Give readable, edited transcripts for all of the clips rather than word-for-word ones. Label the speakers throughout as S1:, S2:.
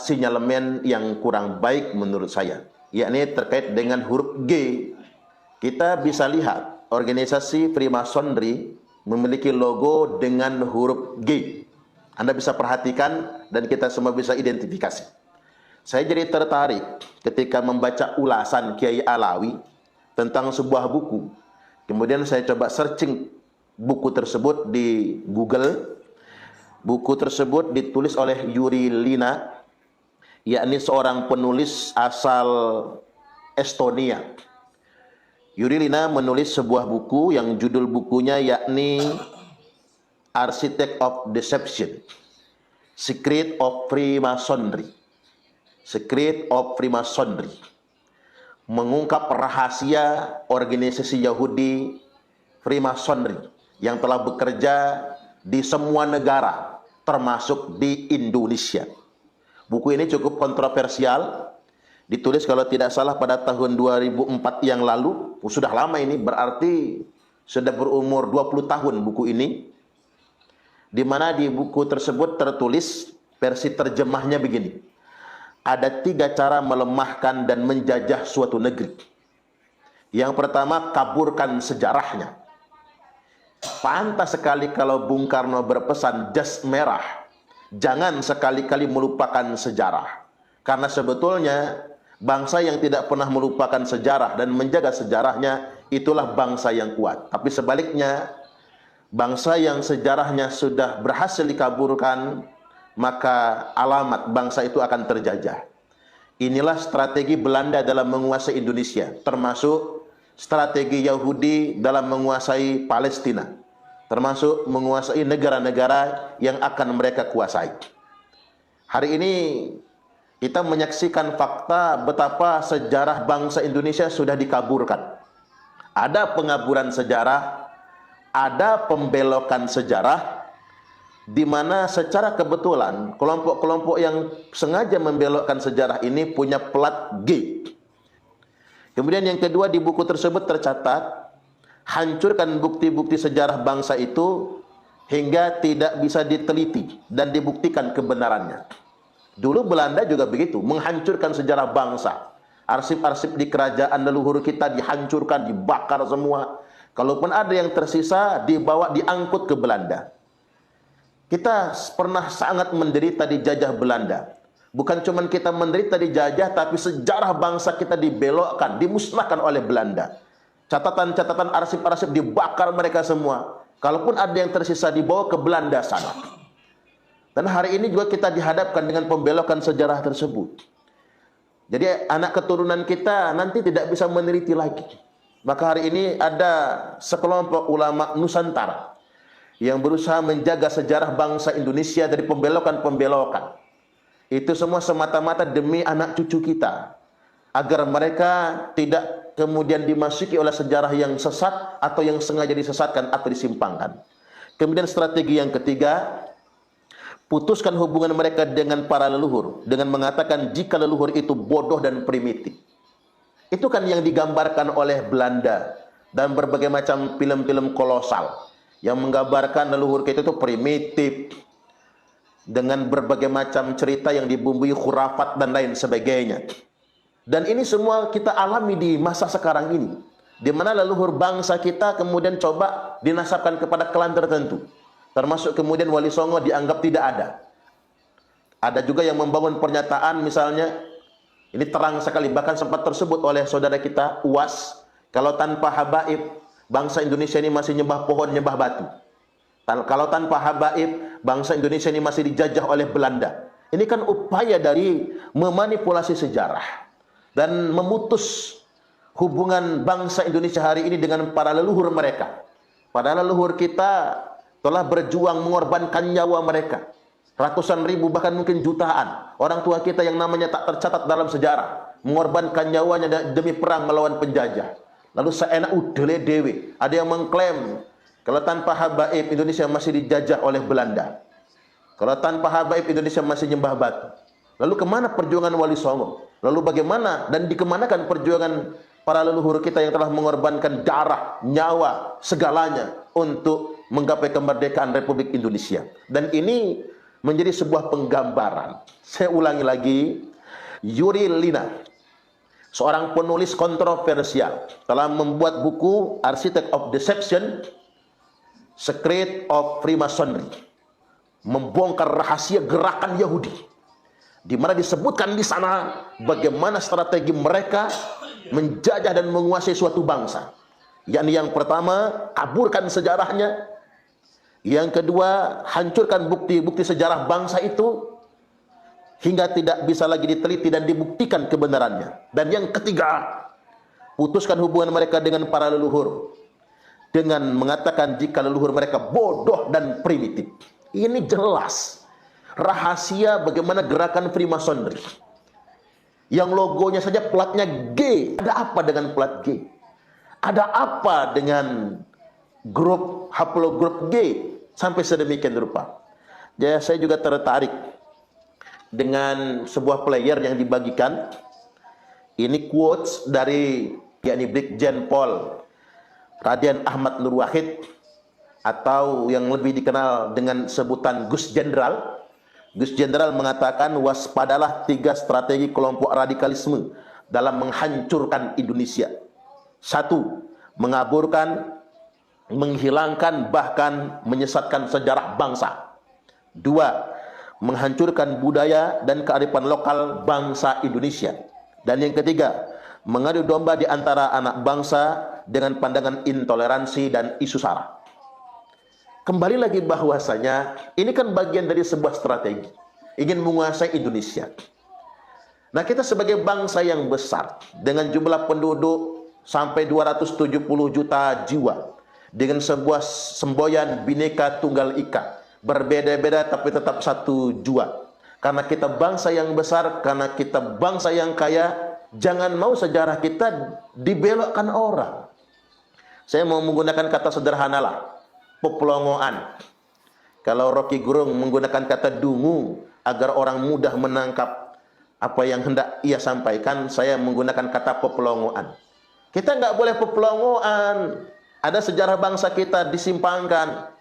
S1: sinyalemen yang kurang baik menurut saya, yakni terkait dengan huruf G. Kita bisa lihat organisasi Freemasonry memiliki logo dengan huruf G. Anda bisa perhatikan dan kita semua bisa identifikasi. Saya jadi tertarik ketika membaca ulasan Kiai Alawi tentang sebuah buku. Kemudian saya coba searching buku tersebut di Google. Buku tersebut ditulis oleh Yuri Lina, yakni seorang penulis asal Estonia. Yuri Lina menulis sebuah buku yang judul bukunya yakni Architect of Deception, Secret of Freemasonry. Secret of Freemasonry. Mengungkap rahasia organisasi Yahudi Freemasonry yang telah bekerja di semua negara, termasuk di Indonesia. Buku ini cukup kontroversial, ditulis kalau tidak salah pada tahun 2004 yang lalu. Sudah lama ini, berarti sudah berumur 20 tahun buku ini. Di mana di buku tersebut tertulis, versi terjemahnya begini: ada 3 cara melemahkan dan menjajah suatu negeri. Yang pertama, kaburkan sejarahnya. Pantas sekali kalau Bung Karno berpesan jas merah, jangan sekali-kali melupakan sejarah. Karena sebetulnya bangsa yang tidak pernah melupakan sejarah dan menjaga sejarahnya, itulah bangsa yang kuat. Tapi sebaliknya, bangsa yang sejarahnya sudah berhasil dikaburkan, maka alamat bangsa itu akan terjajah. Inilah strategi Belanda dalam menguasai Indonesia, termasuk strategi Yahudi dalam menguasai Palestina, termasuk menguasai negara-negara yang akan mereka kuasai. Hari ini kita menyaksikan fakta betapa sejarah bangsa Indonesia sudah dikaburkan. Ada pengaburan sejarah, ada pembelokan sejarah, di mana secara kebetulan kelompok-kelompok yang sengaja membelokkan sejarah ini punya plat G. Kemudian yang kedua, di buku tersebut tercatat, hancurkan bukti-bukti sejarah bangsa itu hingga tidak bisa diteliti dan dibuktikan kebenarannya. Dulu Belanda juga begitu, menghancurkan sejarah bangsa. Arsip-arsip di kerajaan leluhur kita dihancurkan, dibakar semua. Kalaupun ada yang tersisa, dibawa, diangkut ke Belanda. Kita pernah sangat menderita dijajah Belanda. Bukan cuma kita menderita dijajah, tapi sejarah bangsa kita dibelokkan, dimusnahkan oleh Belanda. Catatan-catatan arsip-arsip dibakar mereka semua. Kalaupun ada yang tersisa, dibawa ke Belanda sana. Dan hari ini juga kita dihadapkan dengan pembelokan sejarah tersebut. Jadi anak keturunan kita nanti tidak bisa meneliti lagi. Maka hari ini ada sekelompok ulama Nusantara yang berusaha menjaga sejarah bangsa Indonesia dari pembelokan-pembelokan. Itu semua semata-mata demi anak cucu kita, agar mereka tidak kemudian dimasuki oleh sejarah yang sesat atau yang sengaja disesatkan atau disimpangkan. Kemudian strategi yang ketiga, putuskan hubungan mereka dengan para leluhur dengan mengatakan jika leluhur itu bodoh dan primitif. Itu kan yang digambarkan oleh Belanda dan berbagai macam film-film kolosal yang menggambarkan leluhur kita itu primitif, dengan berbagai macam cerita yang dibumbui khurafat dan lain sebagainya. Dan ini semua kita alami di masa sekarang ini, di mana leluhur bangsa kita kemudian coba dinasabkan kepada klan tertentu, termasuk kemudian Wali Songo dianggap tidak ada. Ada juga yang membangun pernyataan, misalnya ini terang sekali, bahkan sempat tersebut oleh saudara kita UAS, kalau tanpa habaib bangsa Indonesia ini masih nyembah pohon, nyembah batu. Kalau tanpa habaib, bangsa Indonesia ini masih dijajah oleh Belanda. Ini kan upaya dari memanipulasi sejarah dan memutus hubungan bangsa Indonesia hari ini dengan para leluhur mereka. Padahal leluhur kita telah berjuang mengorbankan nyawa mereka. Ratusan ribu, bahkan mungkin jutaan orang tua kita yang namanya tak tercatat dalam sejarah, mengorbankan nyawanya demi perang melawan penjajah. Lalu seenak udele dewe, ada yang mengklaim kalau tanpa habaib Indonesia masih dijajah oleh Belanda. Kalau tanpa habaib Indonesia masih nyembah batu. Lalu kemana perjuangan Wali Songo? Lalu bagaimana dan dikemanakan perjuangan para leluhur kita yang telah mengorbankan darah, nyawa, segalanya untuk menggapai kemerdekaan Republik Indonesia? Dan ini menjadi sebuah penggambaran. Saya ulangi lagi, Yuri Lina, seorang penulis kontroversial, telah membuat buku Architect of Deception, Secret of Freemasonry, membongkar rahasia gerakan Yahudi, di mana disebutkan di sana bagaimana strategi mereka menjajah dan menguasai suatu bangsa. Yakni yang pertama, kaburkan sejarahnya. Yang kedua, hancurkan bukti-bukti sejarah bangsa itu hingga tidak bisa lagi diteliti dan dibuktikan kebenarannya. Dan yang ketiga, putuskan hubungan mereka dengan para leluhur dengan mengatakan jika leluhur mereka bodoh dan primitif. Ini jelas rahasia bagaimana gerakan Freemasonry. Yang logonya saja platnya G. Ada apa dengan plat G? Ada apa dengan grup haplogrup G sampai sedemikian rupa? Ya, saya juga tertarik dengan sebuah player yang dibagikan. Ini quotes dari yakni Brigjen Pol Raden Ahmad Nur Wahid, atau yang lebih dikenal dengan sebutan Gus Jenderal. Gus Jenderal mengatakan, waspadalah 3 strategi kelompok radikalisme dalam menghancurkan Indonesia. 1. Mengaburkan, menghilangkan, bahkan menyesatkan sejarah bangsa. 2. Menghancurkan budaya dan kearifan lokal bangsa Indonesia. Dan yang ketiga, mengadu domba di antara anak bangsa dengan pandangan intoleransi dan isu sara. Kembali lagi bahwasanya ini kan bagian dari sebuah strategi ingin menguasai Indonesia. Nah, kita sebagai bangsa yang besar dengan jumlah penduduk sampai 270 juta jiwa, dengan sebuah semboyan Bhinneka Tunggal Ika, berbeda-beda tapi tetap satu jua. Karena kita bangsa yang besar, karena kita bangsa yang kaya, jangan mau sejarah kita dibelokkan orang. Saya mau menggunakan kata sederhana lah, peplongoan. Kalau Rocky Gerung menggunakan kata dungu agar orang mudah menangkap apa yang hendak ia sampaikan, saya menggunakan kata peplongoan. Kita nggak boleh peplongoan. Ada sejarah bangsa kita disimpangkan.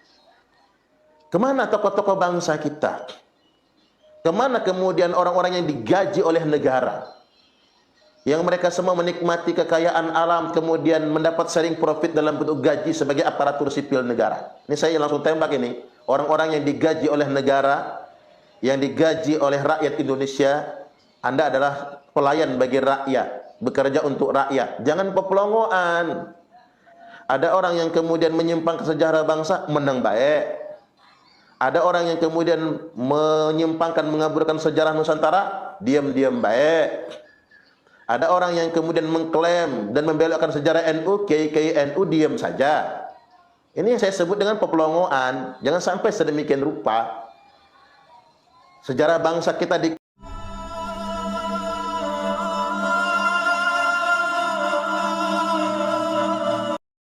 S1: Kemana tokoh-tokoh bangsa kita? Kemana kemudian orang-orang yang digaji oleh negara? Yang mereka semua menikmati kekayaan alam, kemudian mendapat sharing profit dalam bentuk gaji sebagai aparatur sipil negara. Ini saya langsung tembak ini. Orang-orang yang digaji oleh negara, yang digaji oleh rakyat Indonesia, Anda adalah pelayan bagi rakyat, bekerja untuk rakyat. Jangan peplongoan. Ada orang yang kemudian menyimpang ke sejarah bangsa, menang baik. Ada orang yang kemudian menyimpangkan, mengaburkan sejarah Nusantara, diam-diam baik. Ada orang yang kemudian mengklaim dan membelokkan sejarah NU, KKI NU, diam saja. Ini yang saya sebut dengan peplongoan. Jangan sampai sedemikian rupa sejarah bangsa kita